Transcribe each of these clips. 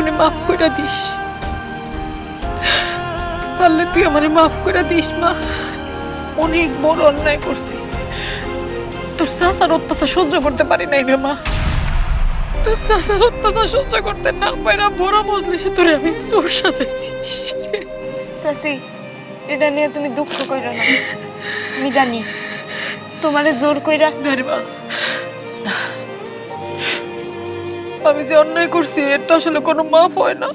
আমারে মাফ করে দিস, পারলে তুই আমারে মাফ করে দিস মা। অনেক বড় অন্যায় করছি, তোর চাচার অত্যাচার সহ্য করতে পারি নাই রে মা। তোর চাচার অত্যাচার সহ্য করতে না পারা বড় মজলিসে তোরে আমি চোর সাজাইছি। চাচি, এটা নিয়ে তুমি দুঃখ কইরো না, আমি জানি তোমারে জোর কইরা আমি যে অন্যায় করছি এর তো আসলে কোনো মাফ হয় না।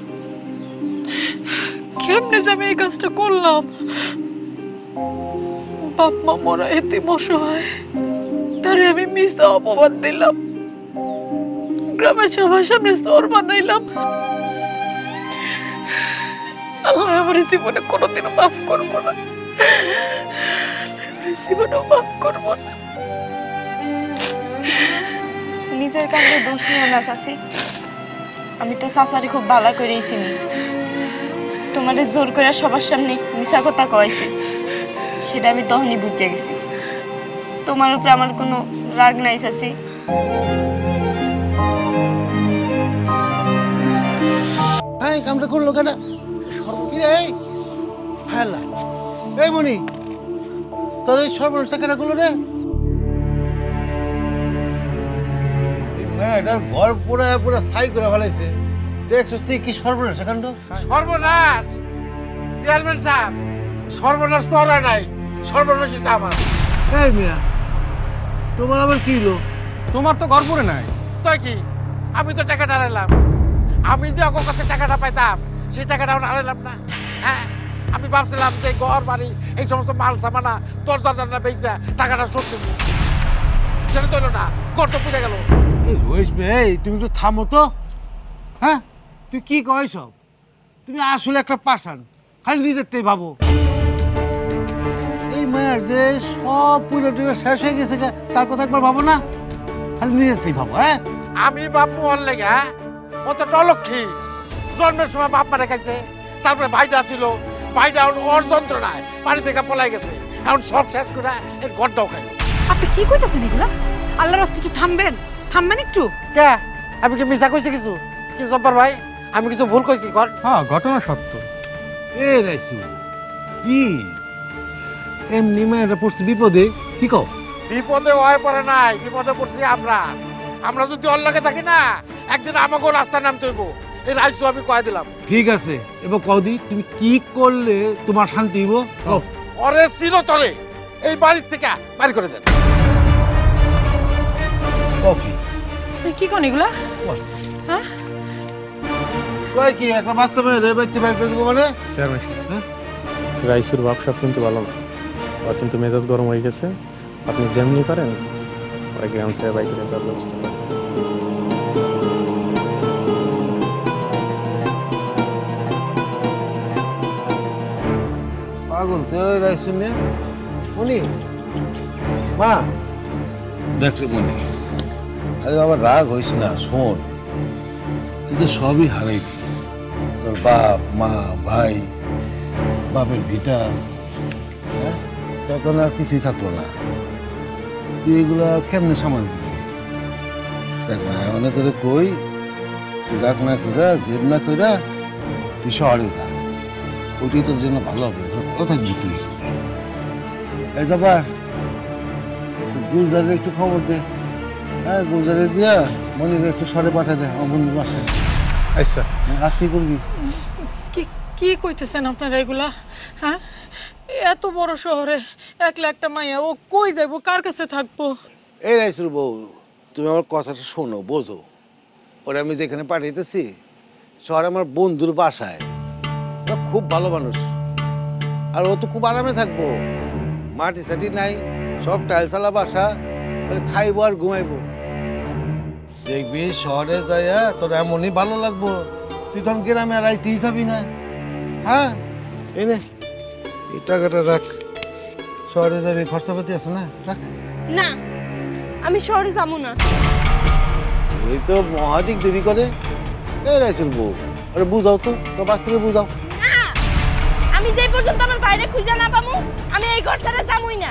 কেমনে যে আমি এই কাজটা করলাম, বাপ মা মরা এতে অসহায়, তারে আমি মিথ্যা অপবাদ দিলাম, গ্রামের সবার সামনে চোর বানাইলাম। আল্লাহ আমার জীবনে কোনোদিনও মাফ করবো না, জীবনেও মাফ করবো না। নিজের কাছে দোষ নিও না চাচি, আমি তো চাচারি খুব ভালো করেই চিনি। তোমারে জোর করে সবার সামনে মিছা কথা কয়েছি, সেটা আমি তখনই বুঝে গেছি। তোমার উপরে আমার কোনো রাগ নাই চাচি। এই কামটা করলো কেন? এই মনি, তোর এই সর্বনাশটা কেন করলো রে? মেয়েটার ঘর পুরা পুরা ছাই করে ফেলাইছে। দেখছিস তুই কি সর্বনাশ কাণ্ড? সর্বনাশ চেয়ারম্যান সাহেব, সর্বনাশ তো আর নাই, সর্বনাশ আমার। এই মিয়া, তোমার আবার কি হলো? তোমার তো ঘর পড়ে নাই। তো কি, আমি তো টাকাটা হারাইলাম। আমি যে অক কাছে টাকাটা পাইতাম সেই টাকাটাও হারাইলাম না। হ্যাঁ, আমি ভাবছিলাম যে ঘর বাড়ি এই সমস্ত মাল সামানা তোর জানা বেচা টাকাটা শোধ দেব, সেটা তো হলো না, ঘর তো পুড়ে গেল। এই রয়েশ ভাই, তুমি একটু থামো তো। হ্যাঁ, তুই কি কয় সব? তুমি আসলে একটা পাষাণ, খালি নিজেরটাই ভাবো। এই মায়ের যে সব পুরো শেষ হয়ে গেছে, তার কথা একবার ভাবো না, খালি নিজেরটাই ভাবো। হ্যাঁ, আমি বাপু ওর লেগে, হ্যাঁ, ও তো টলক্ষী, জন্মের সময় বাপ মারা গেছে, তারপরে ভাইটা ছিল, ভাইটা ওর যন্ত্রণায় বাড়ি থেকে পলাই গেছে, এখন সব শেষ করে এর ঘরটাও খাই। আপনি কি কইতাছেন এগুলা? আল্লাহর রাস্তায় একটু থামবেন, থামবেন একটু। কে, আমি কি মিছা কইছি কিছু? কি জব্বার ভাই, আমি কিছু ভুল কইছি? ঘর হ্যাঁ, ঘটনা সত্য। এ রাইসু, কি এমনি মায়েরা পড়ছে বিপদে? কি কও? বিপদে হয়ে পড়ে নাই, বিপদে পড়ছি আমরা। আমরা যদি ওর লাগে থাকি না, একদিন আমাকেও রাস্তা নামতে হইব। এই রাইসু আমি কয়ে দিলাম। ঠিক আছে, এবার কদি তুমি কি করলে তোমার শান্তি হইব? কও। ওরে চিরতরে এই বাড়ির থেকে বাড়ি করে দেন। কও কি? আপনি কি কোন এগুলা? হ্যাঁ, কয় কি একটা বাস্তবে রে বাইতে বাইর করে দেবো মানে? চেয়ারম্যান সাহেব, রাইসুর ব্যবসা কিন্তু ভালো না, আর কিন্তু মেজাজ গরম হয়ে গেছে। আপনি যেমনি পারেন ওরা গ্রাম ছেড়ে বাইকে দেওয়ার ব্যবস্থা করেন। পাগল তো রাইসু মেয়ে। মনি, মা দেখলে মনি, আরে বাবা রাগ হইস না, শোন, তুই তো সবই হারাইবি। তোর বাপ মা ভাই, বাপের ভিটা, হ্যাঁ, তখন আর কিছুই থাকলো না। তুই এগুলা কেমনে সামাল দিবি? দেখ না, মানে তোরে কই, তুই রাগ না কইরা, জেদ না কইরা তুই শহরে যা, ওইটাই তোর জন্য ভালো হবে, ভালো থাকবি তুই। এই যাবার গুলজারের একটু খবর দে। হ্যাঁ, গুলজারে দিয়া মনির একটু সরে পাঠা দে আমার বন্ধুর বাসায়। আচ্ছা, আজ কি করবি? কি কি কইতেছেন আপনারা এগুলা? হ্যাঁ, এত বড় শহরে একলা একটা মাইয়া, ও কই যাইবো, কার কাছে থাকবো? এই রাইসুর বউ, তুমি আমার কথাটা শোনো, বোঝো। ওরা আমি যেখানে পাঠাইতেছি শহরে আমার বন্ধুর বাসায়, ওরা খুব ভালো মানুষ, আর ও তো খুব আরামে থাকবো। মাটি সাটি নাই, সব টাইলসালা বাসা, খাইবো আর ঘুমাইবো। দেখবি শহরে যাইয়া তোর এমনই ভালো লাগবো, তুই তখন গ্রামে আর আইতেই যাবি না। হ্যাঁ, এই নে, এই টাকাটা রাখ, শহরে যাবি, খরচাপাতি আছে না, রাখ। না, আমি শহরে যাবো না। এই তো মহাদিক দেরি করে। এই রাইসুর বউ, আরে বুঝাও তো, তো বাস থেকে বুঝাও। না, আমি যে পর্যন্ত আমার বাইরে খুঁজে না পাবো, আমি এই ঘর ছাড়া যাবই না।